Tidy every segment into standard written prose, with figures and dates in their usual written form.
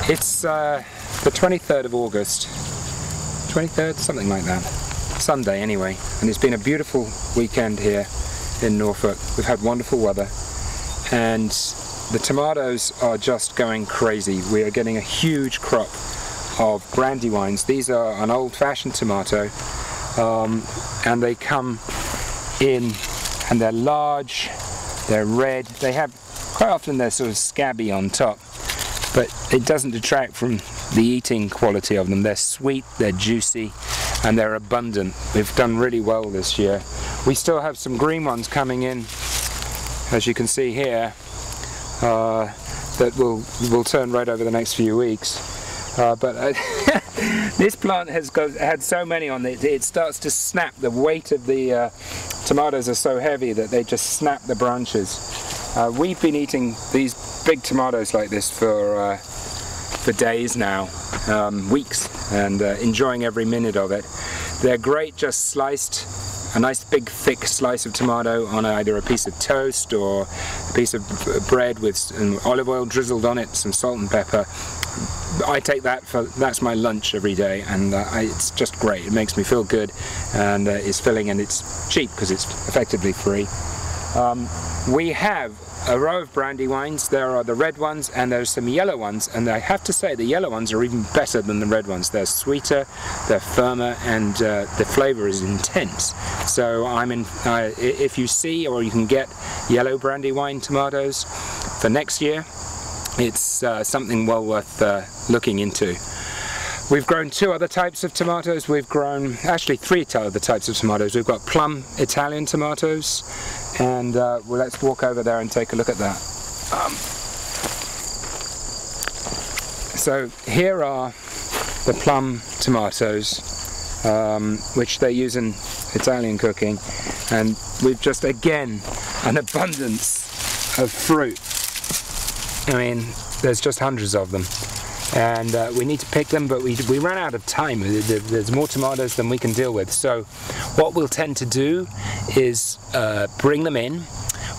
It's the 23rd of August, 23rd, something like that, Sunday anyway, and it's been a beautiful weekend here in Norfolk. We've had wonderful weather and the tomatoes are just going crazy. We are getting a huge crop of brandywines. These are an old-fashioned tomato and they come in and they're large, they're red, they have, quite often they're sort of scabby on top, but it doesn't detract from the eating quality of them. They're sweet, they're juicy, and they're abundant. We've done really well this year. We still have some green ones coming in, as you can see here, that will turn red over the next few weeks. This plant has had so many on it, it starts to snap. The weight of the tomatoes are so heavy that they just snap the branches. We've been eating these big tomatoes like this for days now, weeks, and enjoying every minute of it. They're great just sliced, a nice big thick slice of tomato on either a piece of toast or a piece of bread with some olive oil drizzled on it, some salt and pepper. I take that's my lunch every day, and it's just great. It makes me feel good, and it's filling, and it's cheap because it's effectively free. We have a row of brandywines. There are the red ones and there's some yellow ones, and I have to say the yellow ones are even better than the red ones. They're sweeter, they're firmer, and the flavour is intense. So if you see or you can get yellow brandywine tomatoes for next year, it's something well worth looking into. We've grown two other types of tomatoes. We've grown actually three other types of tomatoes. We've got plum Italian tomatoes, and well, let's walk over there and take a look at that. So here are the plum tomatoes, which they use in Italian cooking, and we've just again an abundance of fruit. I mean, there's just hundreds of them, and we need to pick them, but we ran out of time. There's more tomatoes than we can deal with, so what we'll tend to do is bring them in.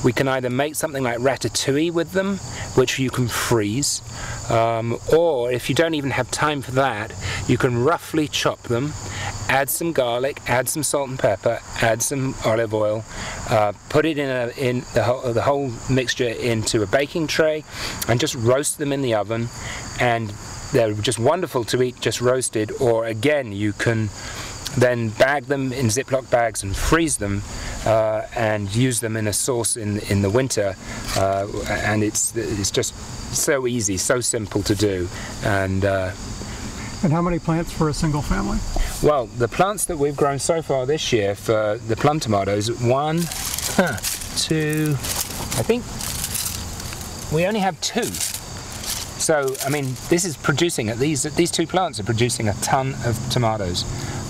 We can either make something like ratatouille with them, which you can freeze, or if you don't even have time for that, you can roughly chop them, add some garlic, add some salt and pepper, add some olive oil, put it in the whole mixture into a baking tray, and just roast them in the oven. And they're just wonderful to eat just roasted, or again you can then bag them in Ziploc bags and freeze them and use them in a sauce in the winter, and it's just so easy, so simple to do. And how many plants for a single family? Well, the plants that we've grown so far this year for the plum tomatoes, 1, 2, I think we only have 2. So, I mean, this is producing, these two plants are producing a ton of tomatoes.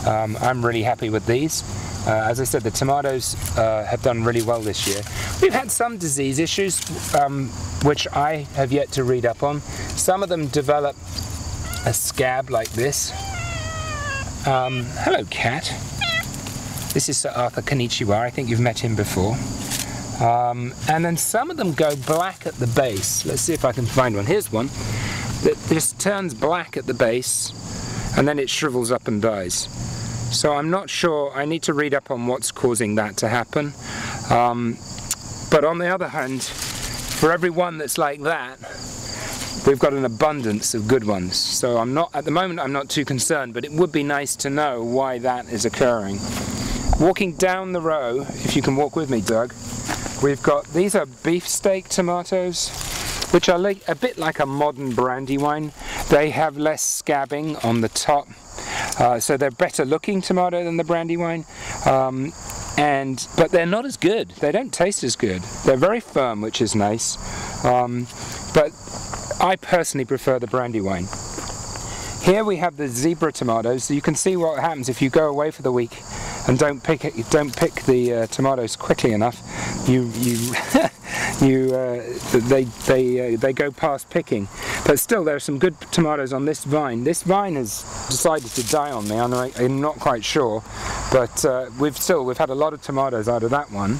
I'm really happy with these. As I said, the tomatoes have done really well this year. We've had some disease issues, which I have yet to read up on. Some of them develop a scab like this. Hello, cat. This is Sir Arthur Konnichiwa. I think you've met him before. And then some of them go black at the base. Let's see if I can find one. Here's one that just turns black at the base, and then it shrivels up and dies. So I'm not sure. I need to read up on what's causing that to happen. But on the other hand, for every one that's like that, we've got an abundance of good ones. So at the moment I'm not too concerned, but it would be nice to know why that is occurring. Walking down the row, if you can walk with me, Doug, we've got, these are beefsteak tomatoes, which are like, a bit like a modern brandywine. They have less scabbing on the top, so they're better looking tomato than the brandywine, but they're not as good. They don't taste as good. They're very firm, which is nice, but I personally prefer the brandywine. Here we have the zebra tomatoes. So you can see what happens if you go away for the week and don't pick the tomatoes quickly enough. They go past picking. But still, there are some good tomatoes on this vine. This vine has decided to die on me. I'm not quite sure, but we've had a lot of tomatoes out of that one.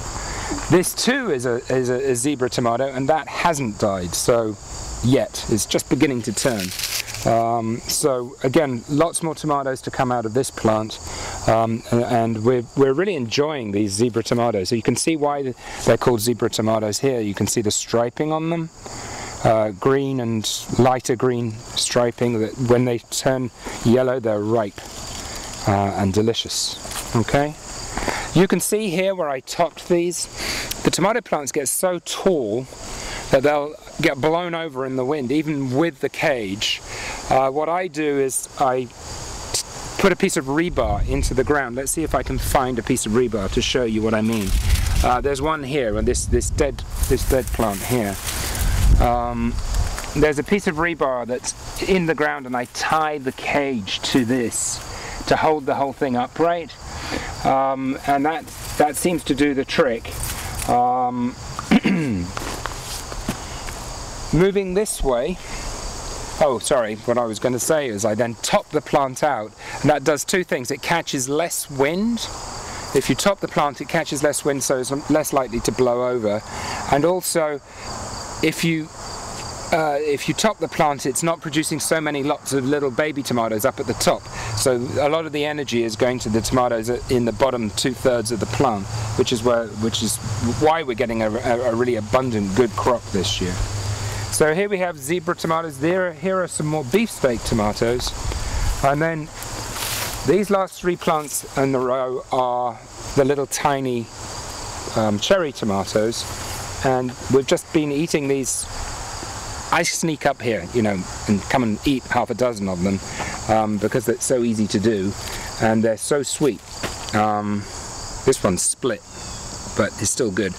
This too is a zebra tomato, and that hasn't died. So yet. It's just beginning to turn. So again, lots more tomatoes to come out of this plant, and we're really enjoying these zebra tomatoes. So you can see why they're called zebra tomatoes here. You can see the striping on them, green and lighter green striping, that when they turn yellow they're ripe and delicious. Okay, you can see here where I topped these. The tomato plants get so tall that they'll get blown over in the wind, even with the cage. What I do is I put a piece of rebar into the ground. Let's see if I can find a piece of rebar to show you what I mean. There's one here, and this dead plant here. There's a piece of rebar that's in the ground, and I tie the cage to this to hold the whole thing upright, and that seems to do the trick. Moving this way, oh sorry, what I was going to say is I then top the plant out, and that does two things. It catches less wind. If you top the plant, it catches less wind, so it's less likely to blow over. And also, if you top the plant, it's not producing so many lots of little baby tomatoes up at the top. So a lot of the energy is going to the tomatoes in the bottom 2/3 of the plant, which is why we're getting a really abundant, good crop this year. So here we have zebra tomatoes. Here are some more beefsteak tomatoes, and then these last three plants in the row are the little tiny cherry tomatoes, and we've just been eating these. I sneak up here, you know, and come and eat half a dozen of them because it's so easy to do, and they're so sweet. This one's split, but it's still good.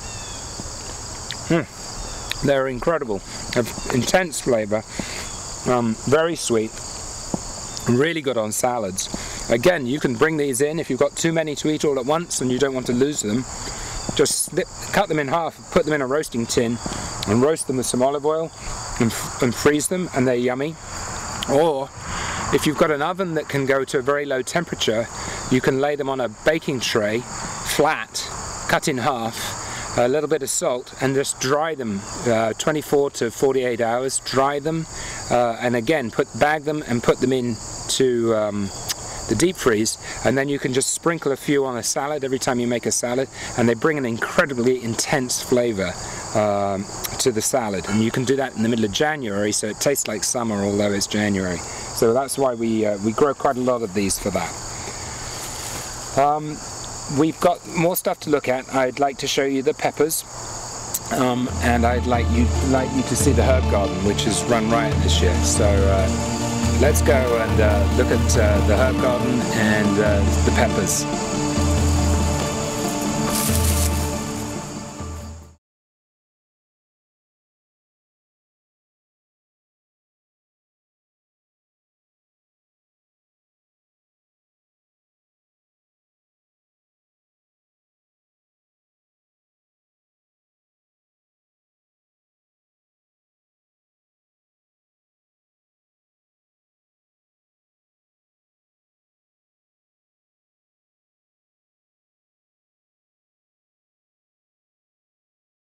They're incredible, have intense flavour, very sweet, really good on salads. Again, you can bring these in if you've got too many to eat all at once and you don't want to lose them. Just cut them in half, put them in a roasting tin and roast them with some olive oil and freeze them, and they're yummy. Or if you've got an oven that can go to a very low temperature, you can lay them on a baking tray, flat, cut in half, a little bit of salt, and just dry them 24 to 48 hours, dry them, and again bag them and put them into the deep freeze, and then you can just sprinkle a few on a salad every time you make a salad, and they bring an incredibly intense flavour to the salad. And you can do that in the middle of January, so it tastes like summer although it's January. So that's why we grow quite a lot of these for that. We've got more stuff to look at. I'd like to show you the peppers, and I'd like you to see the herb garden, which has run riot this year. So let's go and look at the herb garden and the peppers.